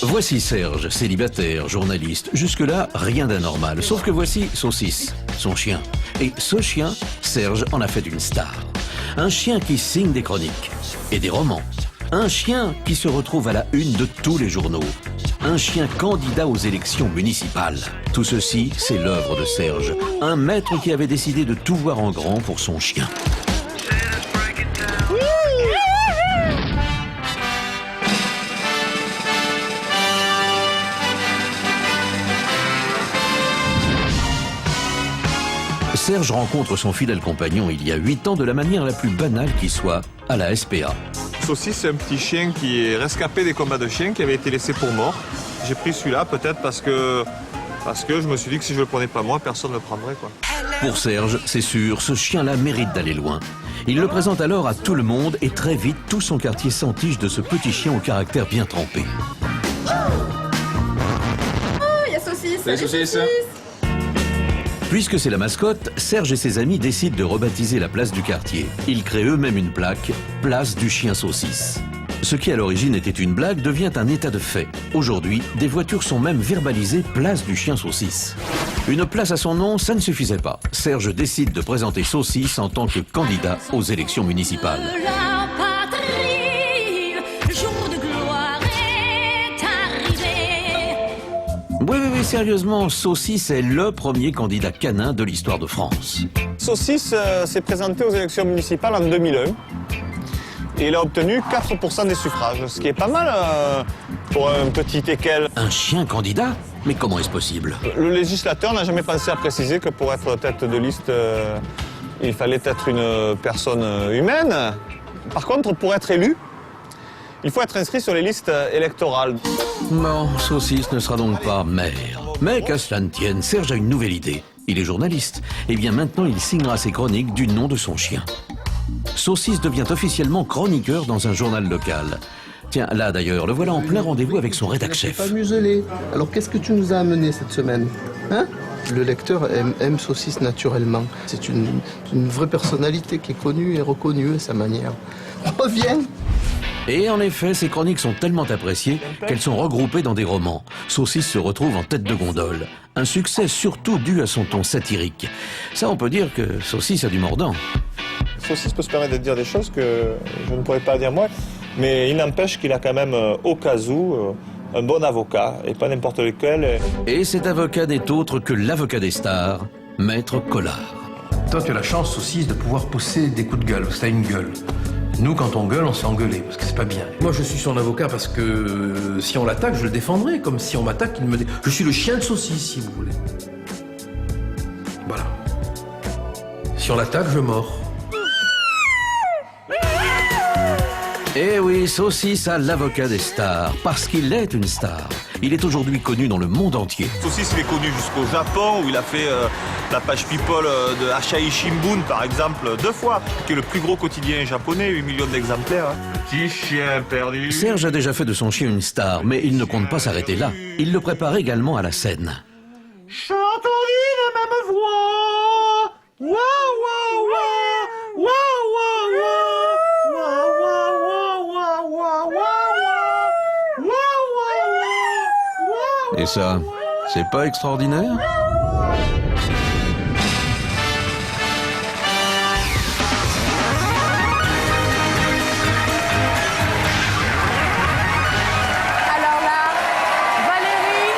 Voici Serge, célibataire, journaliste. Jusque-là, rien d'anormal. Sauf que voici Saucisse, son chien. Et ce chien, Serge en a fait une star. Un chien qui signe des chroniques et des romans. Un chien qui se retrouve à la une de tous les journaux. Un chien candidat aux élections municipales. Tout ceci, c'est l'œuvre de Serge. Un maître qui avait décidé de tout voir en grand pour son chien. Serge rencontre son fidèle compagnon il y a 8 ans de la manière la plus banale qui soit, à la SPA. Saucisse, c'est un petit chien qui est rescapé des combats de chiens, qui avait été laissé pour mort. J'ai pris celui-là peut-être parce que je me suis dit que si je le prenais pas moi, personne ne le prendrait, quoi. Pour Serge, c'est sûr, ce chien-là mérite d'aller loin. Il le présente alors à tout le monde et très vite, tout son quartier s'entiche de ce petit chien au caractère bien trempé. Oh, il y a Saucisse. Salut, Saucisse. Puisque c'est la mascotte, Serge et ses amis décident de rebaptiser la place du quartier. Ils créent eux-mêmes une plaque, Place du Chien Saucisse. Ce qui à l'origine était une blague devient un état de fait. Aujourd'hui, des voitures sont même verbalisées Place du Chien Saucisse. Une place à son nom, ça ne suffisait pas. Serge décide de présenter Saucisse en tant que candidat aux élections municipales. La patrie, le jour de gloire est arrivé. Oui, sérieusement, Saucisse est le premier candidat canin de l'histoire de France. Saucisse s'est présenté aux élections municipales en 2001. Et il a obtenu 4% des suffrages, ce qui est pas mal pour un petit équel. Un chien candidat? Mais comment est-ce possible? Le législateur n'a jamais pensé à préciser que pour être tête de liste, il fallait être une personne humaine. Par contre, pour être élu, il faut être inscrit sur les listes électorales. Bon, Saucisse ne sera donc pas maire. Mais qu'à cela ne tienne, Serge a une nouvelle idée. Il est journaliste. Et bien maintenant, il signera ses chroniques du nom de son chien. Saucisse devient officiellement chroniqueur dans un journal local. Tiens, là d'ailleurs, le voilà en plein rendez-vous avec son rédac-chef. Pas muselé. Alors qu'est-ce que tu nous as amené cette semaine, hein? Le lecteur aime Saucisse naturellement. C'est une vraie personnalité qui est connue et reconnue à sa manière. Reviens! Et en effet, ces chroniques sont tellement appréciées qu'elles sont regroupées dans des romans. Saucisse se retrouve en tête de gondole. Un succès surtout dû à son ton satirique. Ça, on peut dire que Saucisse a du mordant. Saucisse peut se permettre de dire des choses que je ne pourrais pas dire moi, mais il n'empêche qu'il a quand même, au cas où, un bon avocat, et pas n'importe lequel. Et cet avocat n'est autre que l'avocat des stars, Maître Collard. Toi, tu as la chance, Saucisse, de pouvoir pousser des coups de gueule, parce que t'as une gueule. Nous, quand on gueule, on se fait engueuler, parce que c'est pas bien. Moi, je suis son avocat parce que si on l'attaque, je le défendrai. Comme si on m'attaque, il me dit... Je suis le chien de Saucisse, si vous voulez. Voilà. Si on l'attaque, je mords. Eh oui, Saucisse a l'avocat des stars, parce qu'il est une star. Il est aujourd'hui connu dans le monde entier. Saucisse, il est connu jusqu'au Japon, où il a fait la page People de Asahi Shimbun, par exemple, 2 fois, qui est le plus gros quotidien japonais, 8 millions d'exemplaires. Petit chien perdu. Serge a déjà fait de son chien une star, mais il ne compte pas s'arrêter là. Il le prépare également à la scène. J'entendis la même voix. Waouh, waouh, waouh, waouh, waouh, waouh, waouh, waouh, waouh, waouh. Et ça, c'est pas extraordinaire ?